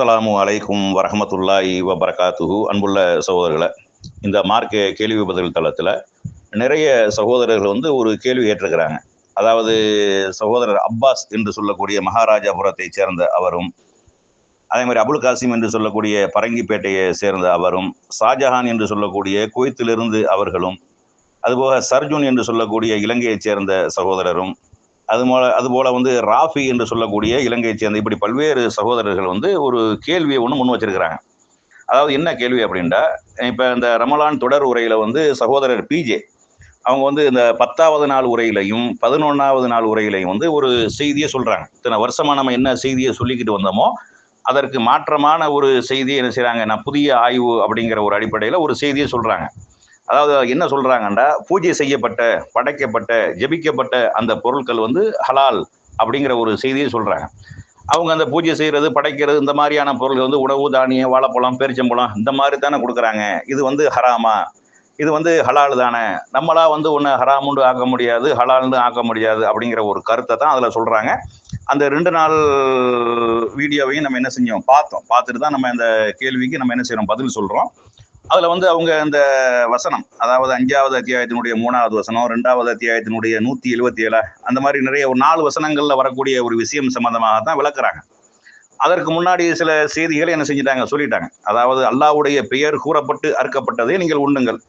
அஸ்ஸலாமு அலைக்கும் வரஹமத்துல்லாஹி வபரகாத்துஹு. அன்புள்ள சகோதரர்களை, இந்த மார்க்க கேள்வி பதில் தளத்தில் நிறைய சகோதரர்கள் ஒரு கேள்வி ஏற்றிருக்கிறாங்க. அதாவது சகோதரர் அப்பாஸ் என்று சொல்லக்கூடிய மகாராஜாபுரத்தை சேர்ந்த அவரும், அதே மாதிரி அபுல் காசிம் என்று சொல்லக்கூடிய பரங்கிப்பேட்டையை சேர்ந்த அவரும், ஷாஜஹான் என்று சொல்லக்கூடிய குவைத்திலிருந்து அவர்களும், அதுபோக சர்ஜுன் என்று சொல்லக்கூடிய இலங்கையைச் சேர்ந்த சகோதரரும், அதுபோல ராஃபி என்று சொல்லக்கூடிய இலங்கையைச் சேர்ந்த இப்படி பல்வேறு சகோதரர்கள் ஒரு கேள்வியை முன் வச்சிருக்கிறாங்க. அதாவது என்ன கேள்வி அப்படின்டா, இப்போ இந்த ரமலான் தொடர் உரையில சகோதரர் பிஜே அவங்க இந்த 10வது நாள் உரையிலையும் 11வது நாள் உரையிலையும் ஒரு செய்தியை சொல்றாங்க. இத்தனை வருஷமா நம்ம என்ன செய்தியை சொல்லிக்கிட்டு வந்தோமோ அதற்கு மாற்றமான ஒரு செய்தியை என்ன செய்யறாங்க, நான் புதிய ஆய்வு அப்படிங்கிற ஒரு அடிப்படையில் ஒரு செய்தியை சொல்றாங்க. அதாவது என்ன சொல்றாங்கன்னா, பூஜை செய்யப்பட்ட, படைக்கப்பட்ட, ஜெபிக்கப்பட்ட அந்த பொருட்கள் ஹலால் அப்படிங்கிற ஒரு செய்தியை சொல்றாங்க. அவங்க அந்த பூஜை செய்யறது, படைக்கிறது, இந்த மாதிரியான பொருள் உணவு, தானியம், வாழைப்பழம், பேரிச்சம்பழம் இந்த மாதிரி தானே கொடுக்குறாங்க. இது ஹராமா, இது ஹலால் தானே, நம்மளா ஒன்று ஹராமுண்டு ஆக்க முடியாது, ஹலால்னு ஆக்க முடியாது அப்படிங்கிற ஒரு கருத்தை தான் அதில் சொல்றாங்க. அந்த 2 நாள் வீடியோவையும் நம்ம என்ன செஞ்சோம், பார்த்துட்டு தான் நம்ம இந்த கேள்விக்கு நம்ம என்ன செய்யறோம், பதில் சொல்றோம். அதுல அவங்க இந்த வசனம், அதாவது 5வது அத்தியாயத்தினுடைய 3வது வசனம், 2வது அத்தியாயத்தினுடைய 177 அந்த மாதிரி நிறைய ஒரு 4 வசனங்கள்ல வரக்கூடிய ஒரு விஷயம் சம்பந்தமாக தான் விளக்குறாங்க. அதற்கு முன்னாடி சில செய்திகளை என்ன செஞ்சிட்டாங்க, சொல்லிட்டாங்க. அதாவது அல்லாஹ்வுடைய பெயர் கூறப்பட்டு அறுக்கப்பட்டதே நீங்கள் உண்ணுங்கள்,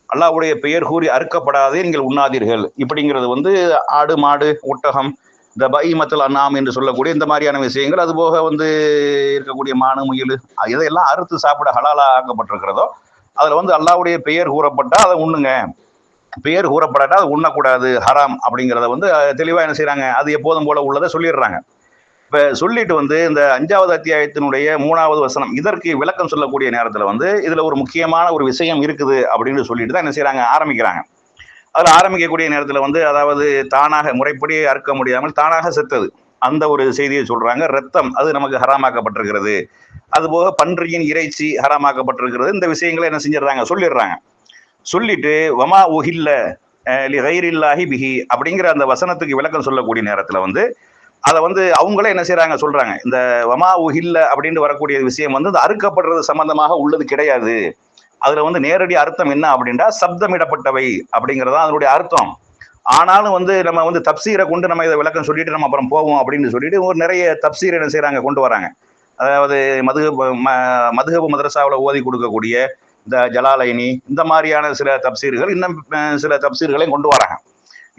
அல்லாஹ்வுடைய பெயர் கூறி அறுக்கப்படாதே நீங்கள் உண்ணாதீர்கள். இப்படிங்கிறது ஆடு, மாடு, ஒட்டகம், இந்த பஹீமத்துல் அன்ஆம் என்று சொல்லக்கூடிய இந்த மாதிரியான விஷயங்கள், அது போக இருக்கக்கூடிய மானு, முயல், இதெல்லாம் அறுத்து சாப்பிட ஹலாலா ஆக்கப்பட்டிருக்கிறதோ அதுல அல்லாஹ்வுடைய பெயர் கூறப்பட்டா அதை உண்ணுங்க, பெயர் கூறப்படாட்டா அதை உண்ணக்கூடாது, ஹராம் அப்படிங்கிறத தெளிவா என்ன செய்யறாங்க, அது எப்போதும் போல உள்ளதை சொல்லிடுறாங்க. இப்ப சொல்லிட்டு இந்த 5வது அத்தியாயத்தினுடைய 3வது வசனம் இதற்கு விளக்கம் சொல்லக்கூடிய நேரத்துல இதுல ஒரு முக்கியமான ஒரு விஷயம் இருக்குது அப்படின்னு சொல்லிட்டு தான் என்ன செய்யறாங்க, ஆரம்பிக்கிறாங்க. அதுல ஆரம்பிக்கக்கூடிய நேரத்துல அதாவது தானாக முறைப்படி அறுக்க முடியாமல் தானாக செத்தது அந்த ஒரு செய்தியை சொல்றாங்க. ரத்தம் அது நமக்கு ஹராமாக்கப்பட்டிருக்கிறது, அதுபோக பன்றியின் இறைச்சி ஹராமாக்கப்பட்டிருக்கிறது. இந்த விஷயங்களை என்ன செஞ்சிடறாங்க, சொல்லிடுறாங்க. சொல்லிட்டு வமா உஹில்ல லிகைரில்லாஹி பிஹி அப்படிங்கிற அந்த வசனத்துக்கு விளக்கம் சொல்லக்கூடிய நேரத்துல அதை அவங்களே என்ன செய்யறாங்க, சொல்றாங்க. இந்த வமா உஹில்ல அப்படின்னு வரக்கூடிய விஷயம் இந்த அறுக்கப்படுறது சம்பந்தமாக உள்ளது கிடையாது. அதுல நேரடி அர்த்தம் என்ன அப்படின்னா, சப்தமிடப்பட்டவை அப்படிங்கிறதா அதனுடைய அர்த்தம். ஆனாலும் நம்ம தப்சீரை கொண்டு நம்ம இதை விளக்கம் சொல்லிட்டு நம்ம அப்புறம் போவோம் அப்படின்னு சொல்லிட்டு ஒரு நிறைய தப்சீர் என்ன செய்யறாங்க, கொண்டு வராங்க. அதாவது மதுஹப் மதரசாவில் ஓதி கொடுக்கக்கூடிய இந்த ஜலாலைனி இந்த மாதிரியான சில தப்சீர்கள், இன்னும் சில தப்சீர்களையும் கொண்டு வராங்க.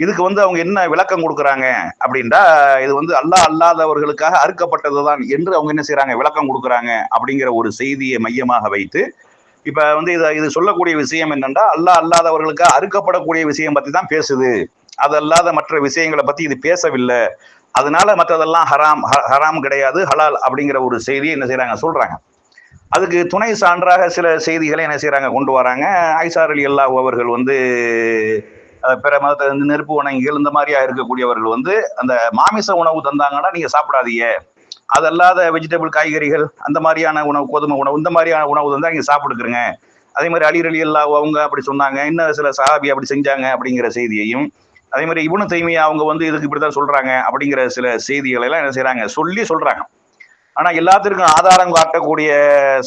இதுக்கு அவங்க என்ன விளக்கம் கொடுக்குறாங்க அப்படின்னா, இது அல்லாஹ் அல்லாதவர்களுக்காக அறுக்கப்பட்டதுதான் என்று அவங்க என்ன செய்யறாங்க, விளக்கம் கொடுக்குறாங்க அப்படிங்கிற ஒரு செய்தியை மையமாக வைத்து இப்ப இது சொல்லக்கூடிய விஷயம் என்னன்னா, அல்லாஹ் அல்லாதவர்களுக்காக அறுக்கப்படக்கூடிய விஷயம் பத்தி தான் பேசுது, அது அல்லாத மற்ற விஷயங்களை பத்தி இது பேசவில்லை, அதனால மற்றதெல்லாம் ஹராம் கிடையாது, ஹலால் அப்படிங்கிற ஒரு செய்தியை என்ன செய்யறாங்க, சொல்றாங்க. அதுக்கு துணை சான்றாக சில செய்திகளை என்ன செய்யறாங்க, கொண்டு வராங்க. ஆயிஷா ரலியல்லாஹு அவர்கள் பிற மதத்தை நெருப்பு வணங்கிகள் இந்த மாதிரியா இருக்கக்கூடியவர்கள் அந்த மாமிச உணவு தந்தாங்கன்னா நீங்க சாப்பிடாதீங்க, அது அல்லாத வெஜிடபிள், காய்கறிகள், அந்த மாதிரியான உணவு, கோதுமை உணவு, இந்த மாதிரியான உணவு தந்தா நீங்க சாப்பிட்டுக்கிறங்க. அதே மாதிரி அலி ரலியல்லாஹு அவங்க அப்படி சொன்னாங்க, இன்னும் சில சஹாபி அப்படி செஞ்சாங்க அப்படிங்கிற செய்தியையும், அதே மாதிரி இப்னு தைமியா அவங்க இதுக்கு இப்படிதான் சொல்றாங்க அப்படிங்கிற சில செய்திகளை எல்லாம் என்ன செய்யறாங்க, சொல்றாங்க. ஆனா எல்லாத்திற்கும் ஆதாரம் காட்டக்கூடிய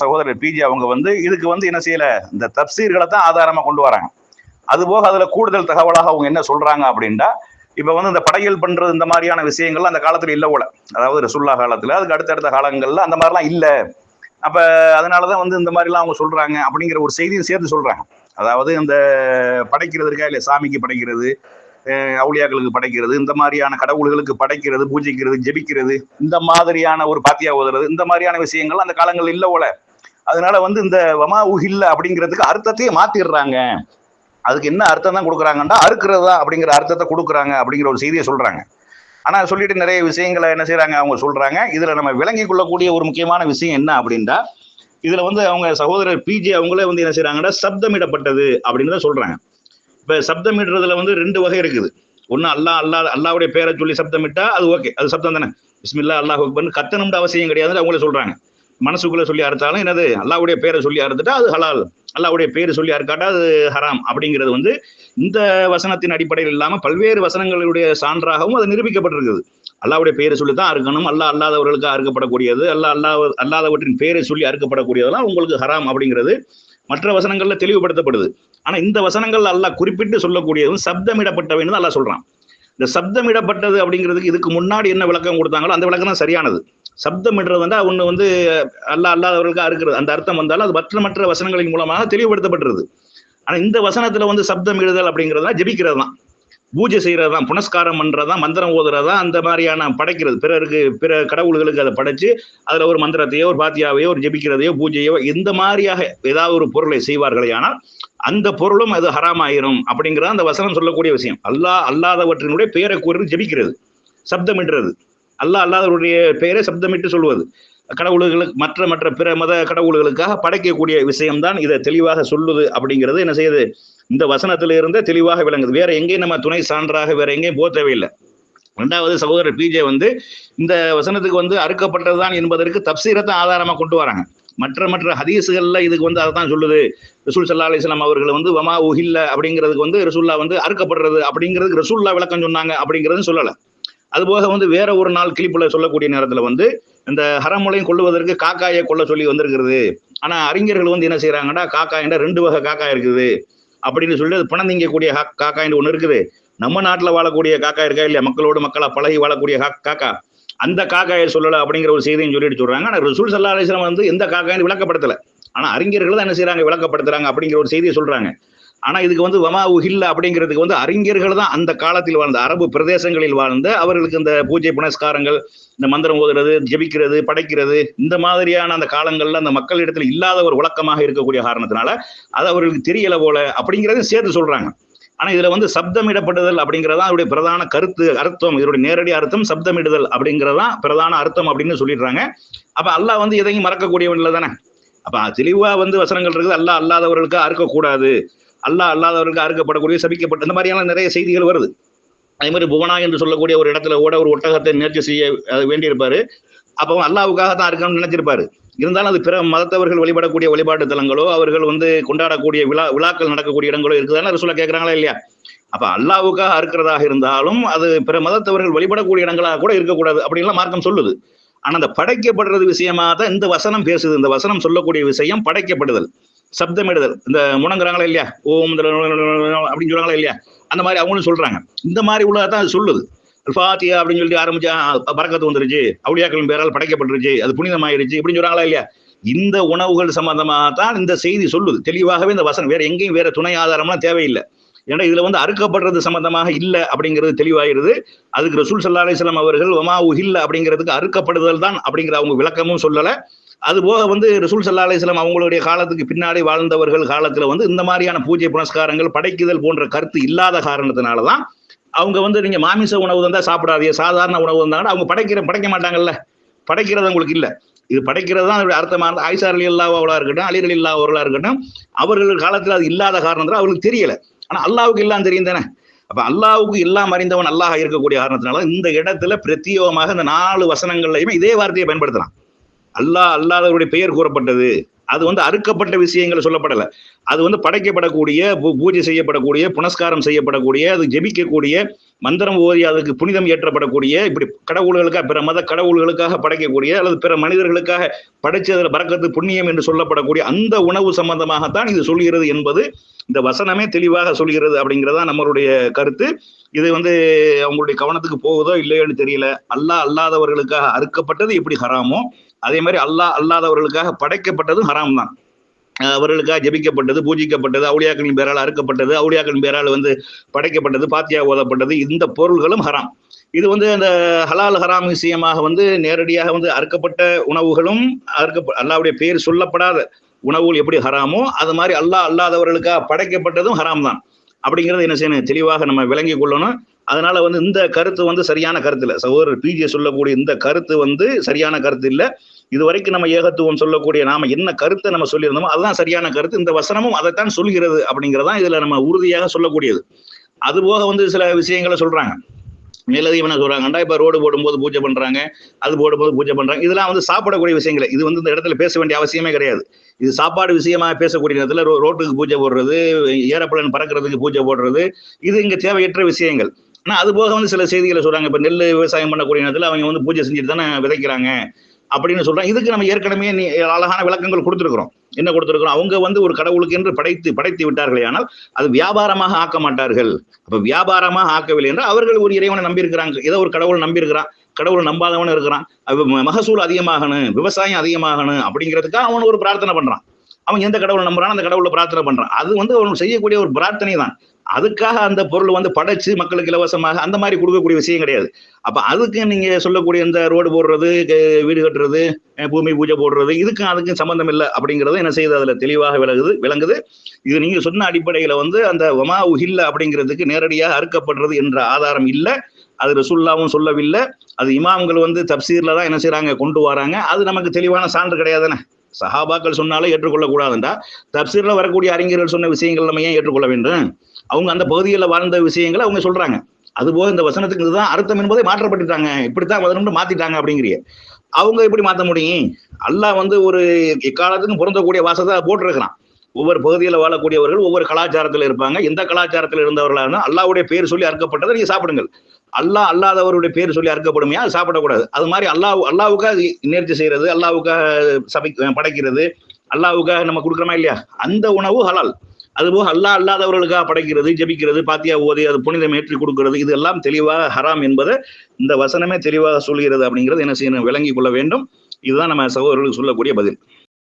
சகோதரர் பிஜி அவங்க இதுக்கு என்ன செய்யல, இந்த தப்சீர்களை தான் ஆதாரமா கொண்டு வராங்க. அதுபோக அதுல கூடுதல் தகவலாக அவங்க என்ன சொல்றாங்க அப்படின்னா, இப்ப இந்த படையல் பண்றது இந்த மாதிரியான விஷயங்கள் அந்த காலத்துல இல்ல போல, அதாவது ரசூலுல்லாஹ் காலத்துல, அதுக்கு அடுத்தடுத்த காலங்கள்ல அந்த மாதிரிலாம் இல்ல. அப்ப அதனாலதான் இந்த மாதிரி எல்லாம் அவங்க சொல்றாங்க அப்படிங்கிற ஒரு செய்தியும் சேர்த்து சொல்றாங்க. அதாவது இந்த படைக்கிறது இருக்கா இல்ல, சாமிக்கு படைக்கிறது, அவுலியாக்களுக்கு படைக்கிறது, இந்த மாதிரியான கடவுள்களுக்கு படைக்கிறது, பூஜிக்கிறது, ஜெபிக்கிறது, இந்த மாதிரியான ஒரு பாத்தியா ஓதுறது, இந்த மாதிரியான விஷயங்கள் அந்த காலங்கள் இல்ல போல. அதனால இந்த வமா உஹில்ல அப்படிங்கிறதுக்கு அர்த்தத்தையே மாத்திடுறாங்க. அதுக்கு என்ன அர்த்தம் தான் கொடுக்குறாங்கன்னா, அறுக்கிறதா அப்படிங்கிற அர்த்தத்தை கொடுக்குறாங்க அப்படிங்கிற ஒரு செய்தியை சொல்றாங்க. ஆனா சொல்லிட்டு நிறைய விஷயங்களை என்ன செய்யறாங்க, அவங்க சொல்றாங்க. இதுல நம்ம விளங்கி கொள்ளக்கூடிய ஒரு முக்கியமான விஷயம் என்ன அப்படின்னா, இதுல அவங்க சகோதரர் பிஜே அவங்களே என்ன செய்யறாங்கன்னா, சப்தமிடப்பட்டது அப்படின்னு தான் சொல்றாங்க. இப்ப சப்தமிடுறதுல 2 வகை இருக்குது. ஒண்ணு அல்லாஹ்வுடைய பேரை சொல்லி சப்தமிட்டா அது ஓகே, அது சப்தம் தானே, பிஸ்மில்லா அல்லாஹு அக்பர்னு கத்தணும்னு அவசியம் கிடையாதுன்னு அவங்களே சொல்றாங்க. மனசுக்குள்ள சொல்லி அறுத்தாலும் என்னது, அல்லாஹ்வுடைய பேரை சொல்லி அறுத்துட்டா அது ஹலால், அல்லாஹ்வுடைய பேரு சொல்லி அறுக்காட்டா அது ஹராம் அப்படிங்கிறது இந்த வசனத்தின் அடிப்படையில் இல்லாம பல்வேறு வசனங்களுடைய சான்றாகவும் அது நிரூபிக்கப்பட்டிருக்குது. அல்லாவுடைய பெயரை சொல்லி தான் அறுக்கணும். அல்லாதவர்களுக்கு அறுக்கப்படக்கூடியது, அல்லாதவற்றின் பெயரை சொல்லி அறுக்கப்படக்கூடியதெல்லாம் உங்களுக்கு ஹராம் அப்படிங்கிறது மற்ற வசனங்கள்ல தெளிவுபடுத்தப்படுது. ஆனா இந்த வசனங்கள் அல்லாஹ் குறிப்பிட்டு சொல்லக்கூடியதும் சப்தமிடப்பட்டவைன்னு தான் அல்லாஹ் சொல்றான். இந்த சப்தமிடப்பட்டது அப்படிங்கிறதுக்கு இதுக்கு முன்னாடி என்ன விளக்கம் கொடுத்தாங்களோ அந்த விளக்கம் தான் சரியானது. சப்தமிடுறது வந்து ஒண்ணு வந்து அல்லாதவர்களுக்கு அறுக்கிறது, அந்த அர்த்தம் வந்தாலும் அது மற்ற வசனங்களின் மூலமாக தெளிவுபடுத்தப்பட்டிருது. ஆனா இந்த வசனத்துல வந்து சப்தமிடுதல் அப்படிங்கிறதுலாம் ஜெபிக்கிறது தான், பூஜை செய்யறது தான், புனஸ்காரம் பண்றதுதான், மந்திரம் ஓதுறதுதான், அந்த மாதிரியான படைக்கிறது, பிற கடவுள்களுக்கு அதை படைச்சு அதுல ஒரு மந்திரத்தையோ ஒரு பாத்தியாவையோ ஒரு ஜெபிக்கிறதையோ பூஜையோ இந்த மாதிரியாக ஏதாவது ஒரு பொருளை செய்வார்களே, ஆனால் அந்த பொருளும் அது ஹராம் ஆயிரும் அப்படிங்கிறத அந்த வசனம் சொல்லக்கூடிய விஷயம். அல்லாதவற்றினுடைய பெயரை கூறி ஜெபிக்கிறது, சப்தமிடுறது, அல்லாதவருடைய பெயரை சப்தமிட்டு சொல்வது, கடவுள்களுக்கு மற்ற பிற மத கடவுள்களுக்காக படைக்கக்கூடிய விஷயம்தான் இதை தெளிவாக சொல்லுது அப்படிங்கிறது என்ன செய்யுது, இந்த வசனத்தில இருந்தே தெளிவாக விளங்குது. வேற எங்கேயும் நம்ம துணை சான்றாக வேற எங்கேயும் போக தேவையில்லை. இரண்டாவது சகோதரர் பிஜே வந்து இந்த வசனத்துக்கு வந்து அறுக்கப்பட்டதுதான் என்பதற்கு தப்சீரத்தை ஆதாரமா கொண்டு வராங்க. மற்ற ஹதீஸுகள்ல இதுக்கு வந்து அதை தான் சொல்லுது. ரசூல் ஸல்லல்லாஹு அலைஹி வஸல்லம் அவர்கள் வந்து வமா உஹில்ல அப்படிங்கிறதுக்கு வந்து ரசூல்லா வந்து அறுக்கப்படுறது அப்படிங்கிறதுக்கு ரசூல்லா விளக்கம் சொன்னாங்க அப்படிங்கிறது சொல்லலை. அதுபோக வந்து வேற ஒரு நாள் கிளிப்புல சொல்லக்கூடிய நேரத்துல வந்து இந்த ஹரமுலையும் கொள்ளுவதற்கு காக்காயை கொள்ள சொல்லி வந்திருக்கிறது. ஆனா அறிஞர்கள் வந்து என்ன செய்யறாங்கன்னா, காக்காயின்ற 2 வகை காக்காய் இருக்குது அப்படின்னு சொல்லி அது பணம் திங்கக்கூடிய காக்காயின்னு ஒண்ணு இருக்குது. நம்ம நாட்டுல வாழக்கூடிய காக்கா இருக்கா இல்லையா, மக்களோடு மக்களா பழகி வாழக்கூடிய காக்கா, அந்த காக்காயை சொல்லல அப்படிங்கிற ஒரு செய்தியும் சொல்லிட்டு சொல்றாங்க. ஆனா ரசூல் ஸல்லல்லாஹு அலைஹி வஸல்லம் வந்து எந்த காக்காயின்னு விளக்கப்படுத்தல. ஆனா அறிஞர்கள் தான் என்ன செய்யறாங்க, விளக்கப்படுத்துறாங்க அப்படிங்கிற ஒரு செய்தியை சொல்றாங்க. ஆனா இதுக்கு வந்து வமா உஹில்ல அப்படிங்கிறதுக்கு வந்து அறிஞர்கள் தான் அந்த காலத்தில் வாழ்ந்த அரபு பிரதேசங்களில் வாழ்ந்த அவர்களுக்கு இந்த பூஜை புனஸ்காரங்கள், இந்த மந்திரம் ஓதுறது, ஜெபிக்கிறது, படைக்கிறது, இந்த மாதிரியான அந்த காலங்கள்ல அந்த மக்களிடத்தில் இல்லாத ஒரு வழக்கமாக இருக்கக்கூடிய காரணத்தினால அது அவர்களுக்கு தெரியல போல அப்படிங்கிறதையும் சேர்த்து சொல்றாங்க. ஆனா இதுல வந்து சப்தமிடப்படுதல் அப்படிங்கிறதா அவருடைய பிரதான அர்த்தம், இதனுடைய நேரடி அர்த்தம் சப்தமிடுதல் அப்படிங்கிறதான் பிரதான அர்த்தம் அப்படின்னு சொல்லிடுறாங்க. அப்ப அல்லாஹ் வந்து எதையும் மறக்கக்கூடியவன் இல்லை தானே. அப்ப தெளிவா வந்து வசனங்கள் இருக்குது, அல்லாதவர்களுக்கு அறுக்கக்கூடாது, அல்லாதவர்களுக்கு அறுக்கப்படக்கூடிய சபிக்கப்பட்ட இந்த மாதிரியான நிறைய செய்திகள் வருது. அதே மாதிரி புவனா என்று சொல்லக்கூடிய ஒரு இடத்துல கூட ஒரு ஒட்டகத்தை நேர்ச்சி செய்ய வேண்டியிருப்பாரு. அப்போ அல்லாவுக்காக தான் இருக்கணும்னு நினைச்சிருப்பாரு. இருந்தாலும் அது பிற மதத்தவர்கள் வழிபடக்கூடிய வழிபாட்டு தலங்களோ அவர்கள் வந்து கொண்டாடக்கூடிய விழாக்கள் நடக்கக்கூடிய இடங்களோ இருக்குதானே ரசூலா கேட்கறாங்களா இல்லையா. அப்ப அல்லாவுக்காக அறுக்கிறதாக இருந்தாலும் அது பிற மதத்தவர்கள் வழிபடக்கூடிய இடங்களாக கூட இருக்கக்கூடாது அப்படின்லாம் மார்க்கம் சொல்லுது. ஆனா அந்த படைக்கப்படுறது விஷயமா தான் இந்த வசனம் பேசுது. இந்த வசனம் சொல்லக்கூடிய விஷயம் படைக்கப்படுதல், சப்தமிடுதல், இந்த முணங்குறாங்களா இல்லையா, ஓம் அப்படின்னு சொல்றாங்களா இல்லையா, அந்த மாதிரி அவங்களும் சொல்றாங்க. இந்த மாதிரி உள்ளதான் அது சொல்லுது. ஃபாத்தியா அப்படின்னு சொல்லிட்டு ஆரம்பிச்சா பரக்கத்து வந்துருச்சு, அவுலியாக்களின் பேரால் படைக்கப்பட்டுருச்சு, அது புனிதமாயிருச்சு இப்படின்னு சொல்றாங்களா இல்லையா. இந்த உணவுகள் சம்பந்தமாக தான் இந்த செய்தி சொல்லுது தெளிவாகவே. இந்த வசனம் வேற எங்கேயும் வேற துணை ஆதாரம்லாம் தேவையில்லை. ஏன்னா இதுல வந்து அறுக்கப்படுறது சம்பந்தமாக இல்ல அப்படிங்கிறது தெளிவாயிருது. அதுக்கு ரசூல் ஸல்லல்லாஹு அலைஹி வஸல்லம் அவர்கள் வமா உஹில்ல அப்படிங்கிறதுக்கு அறுக்கப்படுதல் தான் அப்படிங்கிற அவங்க விளக்கமும் சொல்லல. அது போக வந்து ரசூல் ஸல்லல்லாஹு அலைஹி வஸல்லம் அவங்களுடைய காலத்துக்கு பின்னாடி வாழ்ந்தவர்கள் காலத்துல வந்து இந்த மாதிரியான பூஜை புனஸ்காரங்கள் படைக்குதல் போன்ற கருத்து இல்லாத காரணத்தினாலதான் அவங்க வந்து நீங்க மாமிச உணவு தான் சாப்பிடாதீங்க, சாதாரண உணவு இருந்தாங்கன்னா அவங்க படைக்க மாட்டாங்கல்ல. படைக்கிறது அவங்களுக்கு இல்ல. இது படைக்கிறது தான் அதோட அர்த்தமான ஆயிஷா ரலியல்லாஹு அன்ஹா இருக்கட்டும், அலி ரலியல்லாஹு அவர்களா இருக்கட்டும், அவர்கள் காலத்துல அது இல்லாத காரணத்துல அவங்களுக்கு தெரியல. ஆனா அல்லாவுக்கு எல்லாம் தெரியும் தானே. அப்ப அல்லாவுக்கு எல்லாம் அறிந்தவன் அல்லாஹ் இருக்கக்கூடிய காரணத்தினால இந்த இடத்துல பிரத்யேகமாக இந்த 4 வசனங்கள்லையுமே இதே வார்த்தையை பயன்படுத்தலாம். அல்லாதவருடைய பெயர் கூறப்பட்டது. அது வந்து அறுக்கப்பட்ட விஷயங்கள் சொல்லப்படல. அது வந்து படைக்கப்படக்கூடிய, பூஜை செய்யப்படக்கூடிய, புனஸ்காரம் செய்யப்படக்கூடிய, அது ஜெபிக்கக்கூடிய, மந்திரம் ஓதி அதுக்கு புனிதம் ஏற்றப்படக்கூடிய, இப்படி கடவுள்களுக்காக பிற மத கடவுள்களுக்காக படைக்கக்கூடிய அல்லது பிற மனிதர்களுக்காக படைச்சதுல பரக்கத்து புண்ணியம் என்று சொல்லப்படக்கூடிய அந்த உணவு சம்பந்தமாகத்தான் இது சொல்கிறது என்பது இந்த வசனமே தெளிவாக சொல்கிறது அப்படிங்கிறதா நம்மளுடைய கருத்து. இது வந்து அவங்களுடைய கவனத்துக்கு போகுதோ இல்லையோன்னு தெரியல. அல்லாதவர்களுக்காக அறுக்கப்பட்டது எப்படி ஹராமோ அதே மாதிரி அல்லாதவர்களுக்காக படைக்கப்பட்டதும் ஹராம் தான். அவர்களுக்காக ஜெபிக்கப்பட்டது, பூஜிக்கப்பட்டது, அவுலியாக்களின் பேரால் அறுக்கப்பட்டது, அவுலியாக்களின் பேரால் வந்து படைக்கப்பட்டது, பாத்தியா ஓதப்பட்டது, இந்த பொருள்களும் ஹராம். இது வந்து அந்த ஹலால் ஹராம் விஷயமாக வந்து நேரடியாக வந்து அறுக்கப்பட்ட உணவுகளும் அல்லாவுடைய பேர் சொல்லப்படாத உணவுகள் எப்படி ஹராமோ அது மாதிரி அல்லாதவர்களுக்காக படைக்கப்பட்டதும் ஹராம் தான் அப்படிங்கிறது என்ன செய்யணும், தெளிவாக நம்ம விளங்கி கொள்ளணும். அதனால வந்து இந்த கருத்து வந்து சரியான கருத்து இல்லை. சகோதரர் பிஜே சொல்லக்கூடிய இந்த கருத்து வந்து சரியான கருத்து இல்லை. இதுவரைக்கும் நம்ம ஏகத்துவம் சொல்லக்கூடிய நாம என்ன கருத்தை நம்ம சொல்லியிருந்தோமோ அதுதான் சரியான கருத்து. இந்த வசனமும் அதைத்தான் சொல்கிறது அப்படிங்கிறதான் இதுல நம்ம உறுதியாக சொல்லக்கூடியது. அது போக வந்து சில விஷயங்களை சொல்றாங்க. மேலதிகம் என்ன சொல்றாங்கண்டா, இப்ப ரோடு போடும்போது பூஜை பண்றாங்க, அது போடும்போது பூஜை பண்றாங்க, இதெல்லாம் வந்து சாப்பிடக்கூடிய விஷயங்களை இது வந்து இந்த இடத்துல பேச வேண்டிய அவசியமே கிடையாது. இது சாப்பாடு விஷயமா பேசக்கூடிய நேரத்துல ரோட்டுக்கு பூஜை போடுறது, ஏரோப்ளேன் பறக்கிறதுக்கு பூஜை போடுறது, இது இங்க தேவையற்ற விஷயங்கள். ஆனா அது போக வந்து சில செய்திகளை சொல்றாங்க. இப்ப நெல் விவசாயம் பண்ணக்கூடிய நேரத்துல அவங்க வந்து பூஜை செஞ்சுட்டு தானே விதைக்கிறாங்க அப்படின்னு சொல்றாங்க. இதுக்கு நம்ம ஏற்கனவே அழகான விளக்கங்கள் கொடுத்திருக்கிறோம். என்ன கொடுத்திருக்கிறோம்? அவங்க வந்து ஒரு கடவுளுக்கு என்று படைத்து விட்டார்களே, ஆனால் அது வியாபாரமாக ஆக்க மாட்டார்கள். அப்ப வியாபாரமாக ஆக்கவில்லை என்றால் அவர்கள் ஒரு இறைவனை நம்பி இருக்கிறாங்க. ஏதோ ஒரு கடவுள் நம்பி இருக்கிறான், கடவுள் நம்பாதவன் இருக்கிறான். மகசூல் அதிகமாகணும், விவசாயம் அதிகமாகணும் அப்படிங்கிறதுக்காக அவன் ஒரு பிரார்த்தனை பண்றான். அவன் எந்த கடவுளை நம்புறான், அந்த கடவுளை பிரார்த்தனை பண்றான். அது வந்து அவன் செய்யக்கூடிய ஒரு பிரார்த்தனை தான். அதுக்காக அந்த பொருள் வந்து படைச்சு மக்களுக்கு இலவசமாக அந்த மாதிரி கொடுக்கக்கூடிய விஷயம் கிடையாது. அப்ப அதுக்கு நீங்க சொல்லக்கூடிய இந்த ரோடு போடுறது, வீடு கட்டுறது, பூமி பூஜை போடுறது, இதுக்கும் அதுக்கும் சம்பந்தம் இல்லை அப்படிங்கிறது என்ன செய்யுது, அதுல தெளிவாக விளங்குது. இது நீங்க சொன்ன அடிப்படையில வந்து அந்த வமா உஹில்ல அப்படிங்கிறதுக்கு நேரடியாக அறுக்கப்படுறது என்ற ஆதாரம் இல்லை. அது ரசூலுல்லாஹ்வும் சொல்லவில்லை. அது இமாம்கள் வந்து தப்சீர்ல தான் என்ன செய்யறாங்க, கொண்டு வராங்க. அது நமக்கு தெளிவான சான்று கிடையாதுன்னு. சஹாபாக்கள் சொன்னாலே ஏற்றுக்கொள்ள கூடாதுண்டா, தப்சீர்ல வரக்கூடிய அறிஞர்கள் சொன்ன விஷயங்கள் நம்ம ஏன் ஏற்றுக்கொள்ள வேண்டும்? அவங்க அந்த பகுதிகளில் வாழ்ந்த விஷயங்களை அவங்க சொல்றாங்க. அதுபோக இந்த வசனத்துக்கு இதுதான் அர்த்தம் என்பதை மாற்றப்பட்டுட்டாங்க, இப்படித்தான் வசனம்னு மாத்திட்டாங்க அப்படிங்கிறிய. அவங்க எப்படி மாற்ற முடியும்? அல்லாஹ் வந்து ஒரு எக்காலத்துக்கும் பொருந்தக்கூடிய வாசத்தை போட்டிருக்கிறான். ஒவ்வொரு பகுதியில் வாழக்கூடியவர்கள் ஒவ்வொரு கலாச்சாரத்தில் இருப்பாங்க. எந்த கலாச்சாரத்தில் இருந்தவர்களா இருந்தால் அல்லாஹ்வுடைய பேர் சொல்லி அறுக்கப்பட்டதை நீங்க சாப்பிடுங்கள். அல்லாஹ் அல்லாதவருடைய பேர் சொல்லி அறுக்கப்படுமையா, அது சாப்பிடக்கூடாது. அது மாதிரி அல்லாஹ்வுக்காக நேர்ச்சி செய்யறது, அல்லாஹ்வுக்காக படைக்கிறது, அல்லாஹ்வுக்காக நம்ம கொடுக்குறோமா இல்லையா, அந்த உணவு ஹலால். அதுபோக அல்லாஹ் அல்லாதவர்களுக்காக படைக்கிறது, ஜபிக்கிறது, பாத்தியா ஓதி அது புனிதம் ஏற்றி கொடுக்கிறது, இது எல்லாம் தெளிவாக ஹராம் என்பதை இந்த வசனமே தெளிவாக சொல்கிறது. அப்படிங்கிறது என்ன செய்யணும், விளங்கி கொள்ள வேண்டும். இதுதான் நம்ம சகோதரர்களுக்கு சொல்லக்கூடிய பதில்.